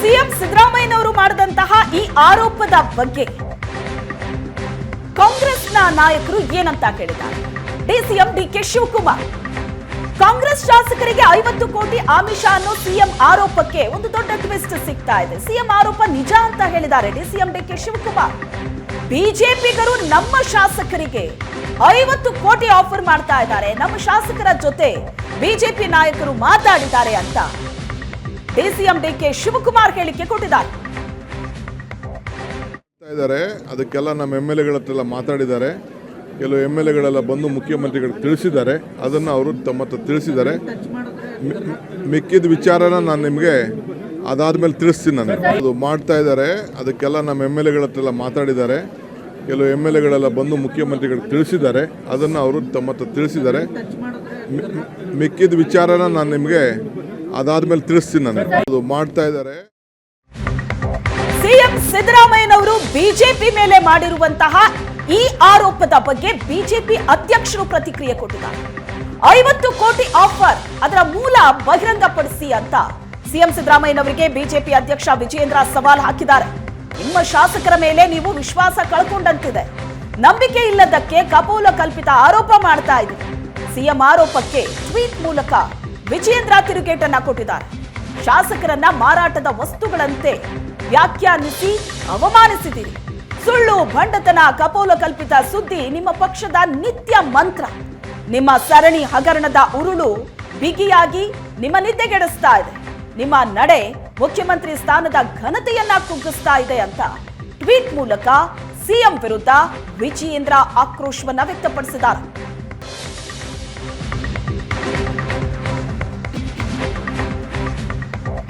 CM ಸಿದ್ದರಾಮಯ್ಯನವರು ಮಾಡಿದಂತಹ ಈ ಆರೋಪದ ಬಗ್ಗೆ ಕಾಂಗ್ರೆಸ್ನ ನಾಯಕರು ಏನಂತ ಕೇಳಿದ್ದಾರೆ. ಡಿಸಿಎಂ ಡಿಕೆ ಶಿವಕುಮಾರ್ ಕಾಂಗ್ರೆಸ್ ಶಾಸಕರಿಗೆ 50 ಕೋಟಿ ಆಮಿಷ ಅನ್ನೋ ಸಿಎಂ ಆರೋಪಕ್ಕೆ ಒಂದು ದೊಡ್ಡ ಟ್ವಿಸ್ಟ್ ಸಿಗ್ತಾ ಇದೆ. ಸಿಎಂ ಆರೋಪ ನಿಜ ಅಂತ ಹೇಳಿದ್ದಾರೆ ಡಿಸಿಎಂ ಡಿಕೆ ಶಿವಕುಮಾರ್. ಬಿಜೆಪಿಗರು ನಮ್ಮ ಶಾಸಕರಿಗೆ 50 ಕೋಟಿ ಆಫರ್ ಮಾಡ್ತಾ ಇದ್ದಾರೆ, ನಮ್ಮ ಶಾಸಕರ ಜೊತೆ ಬಿಜೆಪಿ ನಾಯಕರು ಮಾತಾಡಿದ್ದಾರೆ ಅಂತ ಡಿಸಿಎಂ ಡಿಕೆ ಶಿವಕುಮಾರ್ ಹೇಳಿಕೆ ಕೊಟ್ಟಿದ್ದಾರೆ. ಅದಕ್ಕೆಲ್ಲ ನಮ್ಮ MLA ಹತ್ರ ಮಾತಾಡಿದ್ದಾರೆ. ಕೆಲವು MLA ಬಂದು ಮುಖ್ಯಮಂತ್ರಿಗಳಿಗೆ ತಿಳಿಸಿದ್ದಾರೆ. ಅದನ್ನು ಅವರು ತಮ್ಮ ಹತ್ರ ತಿಳಿಸಿದ್ದಾರೆ. ಮಿಕ್ಕಿದ ವಿಚಾರನ ನಾನು ನಿಮಗೆ ಅದಾದ್ಮೇಲೆ ತಿಳಿಸ್ತೀನಿ. ನಾನು ಅದು ಮಾಡ್ತಾ ಇದ್ದಾರೆ. ಅದಕ್ಕೆಲ್ಲ ನಮ್ಮ MLA ಹತ್ರ ಮಾತಾಡಿದ್ದಾರೆ. ಕೆಲವು MLA ಬಂದು ಮುಖ್ಯಮಂತ್ರಿಗಳಿಗೆ ತಿಳಿಸಿದ್ದಾರೆ. ಅದನ್ನು ಅವರು ತಮ್ಮ ಹತ್ರ ತಿಳಿಸಿದ್ದಾರೆ. ಮಿಕ್ಕಿದ ವಿಚಾರನ ನಾನು ನಿಮಗೆ ಅದಾದ್ಮೇಲೆ ತಿಳಿಸ್ತೀನಿ. ನಾನು ಅದು ಮಾಡ್ತಾ ಇದ್ದಾರೆ. ಸಿಎಂ ಸಿದ್ದರಾಮಯ್ಯನವರು ಬಿಜೆಪಿ ಮೇಲೆ ಮಾಡಿರುವಂತಹ ಈ ಆರೋಪದ ಬಗ್ಗೆ ಬಿಜೆಪಿ ಅಧ್ಯಕ್ಷರು ಪ್ರತಿಕ್ರಿಯೆ ಕೊಟ್ಟಿದ್ದಾರೆ. 50 ಕೋಟಿ ಆಫರ್, ಅದರ ಮೂಲ ಬಹಿರಂಗಪಡಿಸಿ ಅಂತ ಸಿಎಂ ಸಿದ್ದರಾಮಯ್ಯನವರಿಗೆ ಬಿಜೆಪಿ ಅಧ್ಯಕ್ಷ ವಿಜಯೇಂದ್ರ ಸವಾಲ್ ಹಾಕಿದ್ದಾರೆ. ನಿಮ್ಮ ಶಾಸಕರ ಮೇಲೆ ನೀವು ವಿಶ್ವಾಸ ಕಳ್ಕೊಂಡಂತಿದೆ, ನಂಬಿಕೆ ಇಲ್ಲದಕ್ಕೆ ಕಪೋಲ ಕಲ್ಪಿತ ಆರೋಪ ಮಾಡ್ತಾ ಇದ್ದೀರಿ. ಸಿಎಂ ಆರೋಪಕ್ಕೆ ಟ್ವೀಟ್ ಮೂಲಕ ವಿಜಯೇಂದ್ರ ತಿರುಗೇಟನ್ನ ಕೊಟ್ಟಿದ್ದಾರೆ. ಶಾಸಕರನ್ನ ಮಾರಾಟದ ವಸ್ತುಗಳಂತೆ ವ್ಯಾಖ್ಯಾನಿಸಿ ಅವಮಾನಿಸಿದ್ದೀರಿ. ಸುಳ್ಳು, ಭಂಡತನ, ಕಪೋಲ ಕಲ್ಪಿತ ಸುದ್ದಿ ನಿಮ್ಮ ಪಕ್ಷದ ನಿತ್ಯ ಮಂತ್ರ. ನಿಮ್ಮ ಸರಣಿ ಹಗರಣದ ಉರುಳು ಬಿಗಿಯಾಗಿ ನಿಮ್ಮ ನಿದ್ದೆಗೆಡಿಸ್ತಾ ಇದೆ. ನಿಮ್ಮ ನಡೆ ಮುಖ್ಯಮಂತ್ರಿ ಸ್ಥಾನದ ಘನತೆಯನ್ನ ಕುಗ್ಗಿಸ್ತಾ ಇದೆ ಅಂತ ಟ್ವೀಟ್ ಮೂಲಕ ಸಿಎಂ ವಿರುದ್ಧ ವಿಜಯೇಂದ್ರ ಆಕ್ರೋಶವನ್ನ ವ್ಯಕ್ತಪಡಿಸಿದ್ದಾರೆ.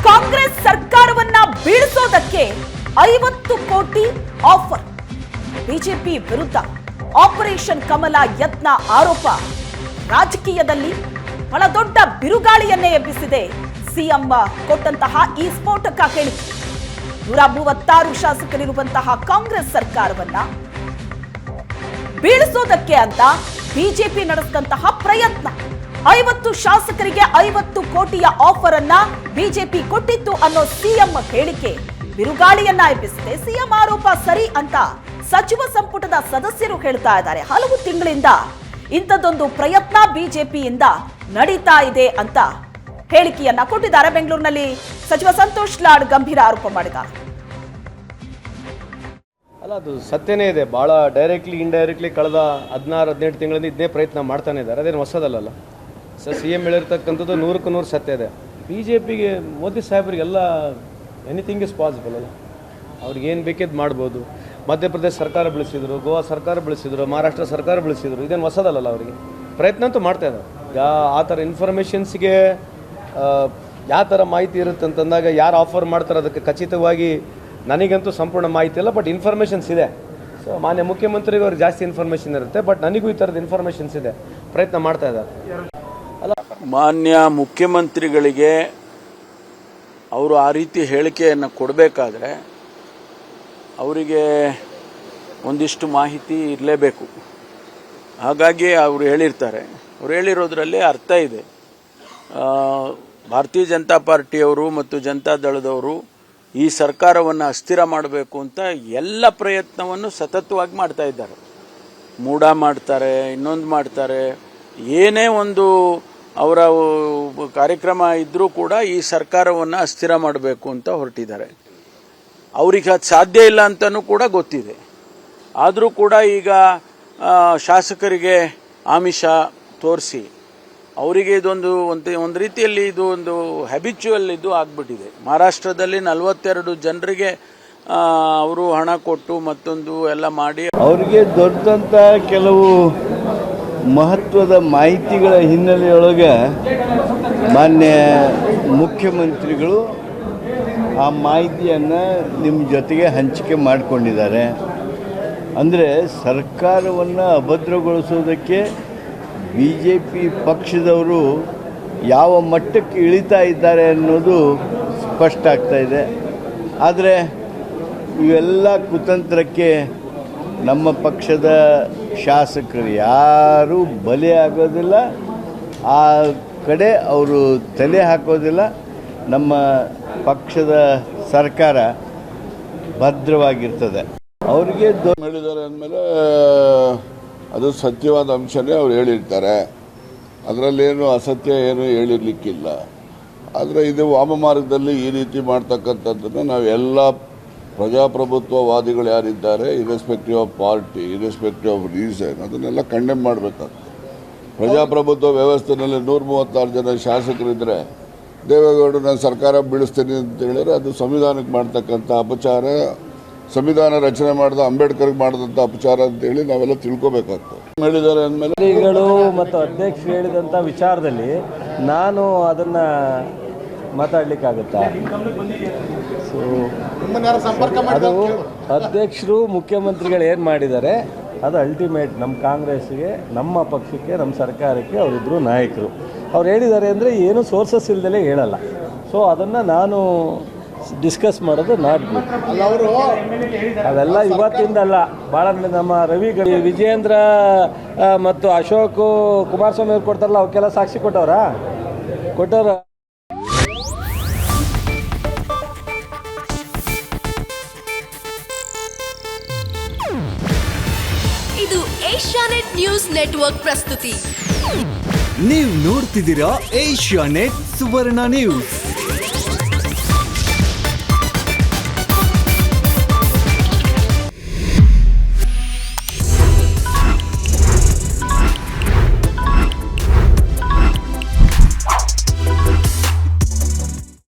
ಕಾಂಗ್ರೆಸ್ ಸರ್ಕಾರವನ್ನ ಬೀಳಿಸೋದಕ್ಕೆ 50 ಕೋಟಿ ಆಫರ್. ಬಿಜೆಪಿ ವಿರುದ್ಧ ಆಪರೇಷನ್ ಕಮಲ ಯತ್ನ ಆರೋಪ ರಾಜಕೀಯದಲ್ಲಿ ಬಹಳ ದೊಡ್ಡ ಬಿರುಗಾಳಿಯನ್ನೇ ಎಬ್ಬಿಸಿದೆ. ಸಿಎಂ ಕೊಟ್ಟಂತಹ ಈ ಸ್ಫೋಟಕ ಹೇಳಿಕೆ 136 ಶಾಸಕರಿರುವಂತಹ ಕಾಂಗ್ರೆಸ್ ಸರ್ಕಾರವನ್ನ ಬೀಳಿಸೋದಕ್ಕೆ ಅಂತ ಬಿಜೆಪಿ ನಡೆಸಿದಂತಹ ಪ್ರಯತ್ನ. 50 ಶಾಸಕರಿಗೆ 50 ಕೋಟಿಯ ಆಫರ್ ಅನ್ನ ಬಿಜೆಪಿ ಕೊಟ್ಟಿತ್ತು ಅನ್ನೋ ಸಿಎಂ ಹೇಳಿಕೆ ಬಿರುಗಾಳಿಯನ್ನ ಎಬ್ಬಿಸಿದೆ. ಸಿಎಂ ಆರೋಪ ಸರಿ ಅಂತ ಸಚಿವ ಸಂಪುಟದ ಸದಸ್ಯರು ಹೇಳ್ತಾ ಇದ್ದಾರೆ. ಹಲವು ತಿಂಗಳಿಂದ ಇಂಥದ್ದೊಂದು ಪ್ರಯತ್ನ ಬಿಜೆಪಿಯಿಂದ ನಡೀತಾ ಇದೆ ಅಂತ ಹೇಳಿಕೆಯನ್ನ ಕೊಟ್ಟಿದ್ದಾರೆ. ಬೆಂಗಳೂರಿನಲ್ಲಿ ಸಚಿವ ಸಂತೋಷ್ ಲಾಡ್ ಗಂಭೀರ ಆರೋಪ ಮಾಡಿದ್ದಾರೆ. ಅಲ್ಲ, ಅದು ಸತ್ಯನೇ ಇದೆ. ಭಾಳ ಡೈರೆಕ್ಟ್ಲಿ ಇಂಡೈರೆಕ್ಟ್ಲಿ ಕಳೆದ 16-18 ತಿಂಗಳಿಂದ ಇದನ್ನೇ ಪ್ರಯತ್ನ ಮಾಡ್ತಾನೆ ಇದ್ದಾರೆ. ಅದೇನು ಹೊಸದಲ್ಲ. ಸಿಎಂ ಹೇಳಿರ್ತಕ್ಕಂಥದ್ದು 100ಕ್ಕೆ 100 ಸತ್ಯ ಇದೆ. ಬಿಜೆಪಿಗೆ ಮೋದಿ ಸಾಹೇಬರಿಗೆಲ್ಲ ಎನಿಥಿಂಗ್ ಇಸ್ ಪಾಸಿಬಲ್ ಅಲ್ಲ. ಅವ್ರಿಗೆ ಏನು ಬೇಕಿದ್ದು ಮಾಡ್ಬೋದು. ಮಧ್ಯಪ್ರದೇಶ ಸರ್ಕಾರ ಬೆಳೆಸಿದ್ರು, ಗೋವಾ ಸರ್ಕಾರ ಬೆಳೆಸಿದ್ರು, ಮಹಾರಾಷ್ಟ್ರ ಸರ್ಕಾರ ಬೆಳೆಸಿದ್ರು. ಇದೇನು ಹೊಸದಲ್ಲ. ಅವರಿಗೆ ಪ್ರಯತ್ನ ಅಂತೂ ಮಾಡ್ತಾ ಇದ್ದಾರೆ. ಆ ಥರ ಇನ್ಫಾರ್ಮೇಷನ್ಸ್ಗೆ ಯಾವ ಥರ ಮಾಹಿತಿ ಇರುತ್ತೆ ಅಂತಂದಾಗ ಯಾರು ಆಫರ್ ಮಾಡ್ತಾರೆ ಅದಕ್ಕೆ ಖಚಿತವಾಗಿ ನನಗಂತೂ ಸಂಪೂರ್ಣ ಮಾಹಿತಿ ಇಲ್ಲ. ಬಟ್ ಇನ್ಫಾರ್ಮೇಷನ್ಸ್ ಇದೆ. ಸೊ ಮಾನ್ಯ ಮುಖ್ಯಮಂತ್ರಿಗೂ ಅವ್ರಿಗೆ ಜಾಸ್ತಿ ಇನ್ಫಾರ್ಮೇಷನ್ ಇರುತ್ತೆ. ಬಟ್ ನನಗೂ ಈ ಥರದ ಇನ್ಫಾರ್ಮೇಷನ್ಸ್ ಇದೆ. ಪ್ರಯತ್ನ ಮಾಡ್ತಾ ಇದ್ದಾರೆ. ಅಲ್ಲ, ಮಾನ್ಯ ಮುಖ್ಯಮಂತ್ರಿಗಳಿಗೆ ಅವರು ಆ ರೀತಿ ಹೇಳಿಕೆಯನ್ನು ಕೊಡಬೇಕಾದ್ರೆ ಅವರಿಗೆ ಒಂದಿಷ್ಟು ಮಾಹಿತಿ ಇರಲೇಬೇಕು. ಹಾಗಾಗಿ ಅವರು ಹೇಳಿರ್ತಾರೆ. ಅವ್ರು ಹೇಳಿರೋದ್ರಲ್ಲಿ ಅರ್ಥ ಇದೆ. ಭಾರತೀಯ ಜನತಾ ಪಾರ್ಟಿಯವರು ಮತ್ತು ಜನತಾದಳದವರು ಈ ಸರ್ಕಾರವನ್ನು ಅಸ್ಥಿರ ಮಾಡಬೇಕು ಅಂತ ಎಲ್ಲ ಪ್ರಯತ್ನವನ್ನು ಸತತವಾಗಿ ಮಾಡ್ತಾ ಇದ್ದಾರೆ. ಮೂಡ ಮಾಡ್ತಾರೆ, ಇನ್ನೊಂದು ಮಾಡ್ತಾರೆ. ಏನೇ ಒಂದು ಅವರ ಕಾರ್ಯಕ್ರಮ ಇದ್ದರೂ ಕೂಡ ಈ ಸರ್ಕಾರವನ್ನು ಅಸ್ಥಿರ ಮಾಡಬೇಕು ಅಂತ ಹೊರಟಿದ್ದಾರೆ. ಅವ್ರಿಗೆ ಅದು ಸಾಧ್ಯ ಇಲ್ಲ ಅಂತಲೂ ಕೂಡ ಗೊತ್ತಿದೆ. ಆದರೂ ಕೂಡ ಈಗ ಶಾಸಕರಿಗೆ ಆಮಿಷ ತೋರಿಸಿ ಅವರಿಗೆ ಇದೊಂದು ಒಂದು ರೀತಿಯಲ್ಲಿ ಇದು ಒಂದು ಹ್ಯಾಬಿಚುವಲ್ ಇದು ಆಗಿಬಿಟ್ಟಿದೆ. ಮಹಾರಾಷ್ಟ್ರದಲ್ಲಿ 42 ಜನರಿಗೆ ಅವರು ಹಣ ಕೊಟ್ಟು ಮತ್ತೊಂದು ಎಲ್ಲ ಮಾಡಿ ಅವರಿಗೆ ದೊರೆತಂಥ ಕೆಲವು ಮಹತ್ವದ ಮಾಹಿತಿಗಳ ಹಿನ್ನೆಲೆಯೊಳಗೆ ಮಾನ್ಯ ಮುಖ್ಯಮಂತ್ರಿಗಳು ಆ ಮಾಹಿತಿಯನ್ನು ನಿಮ್ಮ ಜೊತೆಗೆ ಹಂಚಿಕೆ ಮಾಡಿಕೊಂಡಿದ್ದಾರೆ. ಅಂದರೆ ಸರ್ಕಾರವನ್ನು ಅಭದ್ರಗೊಳಿಸೋದಕ್ಕೆ BJP ಪಕ್ಷದವರು ಯಾವ ಮಟ್ಟಕ್ಕೆ ಇಳಿತಾ ಇದ್ದಾರೆ ಅನ್ನೋದು ಸ್ಪಷ್ಟ ಆಗ್ತಾ ಇದೆ. ಆದರೆ ಇವೆಲ್ಲ ಕುತಂತ್ರಕ್ಕೆ ನಮ್ಮ ಪಕ್ಷದ ಶಾಸಕರು ಯಾರೂ ಬಲಿಯಾಗೋದಿಲ್ಲ, ಆ ಕಡೆ ಅವರು ತಲೆ ಹಾಕೋದಿಲ್ಲ. ನಮ್ಮ ಪಕ್ಷದ ಸರ್ಕಾರ ಭದ್ರವಾಗಿರ್ತದೆ. ಅವರಿಗೆ ಹೇಳಿದ್ದಾರೆ ಅಂದಮೇಲೆ ಅದು ಸತ್ಯವಾದ ಅಂಶನೇ ಅವ್ರು ಹೇಳಿರ್ತಾರೆ, ಅದರಲ್ಲೇನು ಅಸತ್ಯ ಏನು ಹೇಳಿರ್ಲಿಕ್ಕಿಲ್ಲ. ಆದರೆ ಇದು ವಾಮಮಾರ್ಗದಲ್ಲಿ ಈ ರೀತಿ ಮಾಡ್ತಕ್ಕಂಥದ್ದನ್ನು ನಾವು ಎಲ್ಲ ಪ್ರಜಾಪ್ರಭುತ್ವವಾದಿಗಳು ಯಾರಿದ್ದಾರೆ, irrespective of party, irrespective of reason, ಅದನ್ನೆಲ್ಲ ಕಂಡೆಮ್ ಮಾಡಬೇಕಾಗ್ತದೆ. ಪ್ರಜಾಪ್ರಭುತ್ವ ವ್ಯವಸ್ಥೆಯಲ್ಲಿ 136 ಜನ ಶಾಸಕರಿದ್ದರೆ ದೇವೇಗೌಡರು ನಾನು ಸರ್ಕಾರ ಬೀಳಿಸ್ತೀನಿ ಅಂತ ಹೇಳಿದ್ರೆ ಅದು ಸಂವಿಧಾನಕ್ಕೆ ಮಾಡ್ತಕ್ಕಂಥ ಅಪಚಾರ, ಸಂವಿಧಾನ ರಚನೆ ಮಾಡಿದ ಅಂಬೇಡ್ಕರ್ಗೆ ಮಾಡಿದಂಥ ಅಪಚಾರ ಅಂತೇಳಿ ನಾವೆಲ್ಲ ತಿಳ್ಕೊಬೇಕಾಗ್ತದೆ. ಹೇಳಿದ್ದಾರೆ ಅಂದಮೇಲೆ ಶ್ರೀಗಳು ಮತ್ತು ಅಧ್ಯಕ್ಷರು ಹೇಳಿದಂಥ ವಿಚಾರದಲ್ಲಿ ನಾನು ಅದನ್ನು ಮಾತಾಡಲಿಕ್ಕಾಗುತ್ತಾ? ಸೊ ಅದು ಅಧ್ಯಕ್ಷರು ಮುಖ್ಯಮಂತ್ರಿಗಳು ಏನು ಮಾಡಿದ್ದಾರೆ ಅದು ಅಲ್ಟಿಮೇಟ್ ನಮ್ಮ ಕಾಂಗ್ರೆಸ್ಗೆ, ನಮ್ಮ ಪಕ್ಷಕ್ಕೆ, ನಮ್ಮ ಸರ್ಕಾರಕ್ಕೆ ಅವರಿಬ್ಬರು ನಾಯಕರು. ಅವ್ರು ಹೇಳಿದ್ದಾರೆ ಅಂದರೆ ಏನು ಸೋರ್ಸಸ್ ಇಲ್ದಲೇ ಹೇಳಲ್ಲ. ಸೊ ಅದನ್ನು ನಾನು ಡಿಸ್ಕಸ್ ಮಾಡೋದು ನಾಟ್ ಗುಡ್. ಅವೆಲ್ಲ ಇವತ್ತಿಂದಲ್ಲ, ಭಾಳ ನಮ್ಮ ರವಿ ವಿಜಯೇಂದ್ರ ಮತ್ತು ಅಶೋಕ್ ಕುಮಾರಸ್ವಾಮಿ ಅವ್ರು ಕೊಡ್ತಾರಲ್ಲ, ಅವಕ್ಕೆಲ್ಲ ಸಾಕ್ಷಿ ಕೊಟ್ಟವ್ರ. ಇದು ಏಷ್ಯಾನೆಟ್ ನ್ಯೂಸ್ ನೆಟ್ವರ್ಕ್ ಪ್ರಸ್ತುತಿ. ನೀವು ನೋಡ್ತಿದ್ದೀರಾ ಏಷ್ಯಾನೆಟ್ ಸುವರ್ಣ ನ್ಯೂಸ್.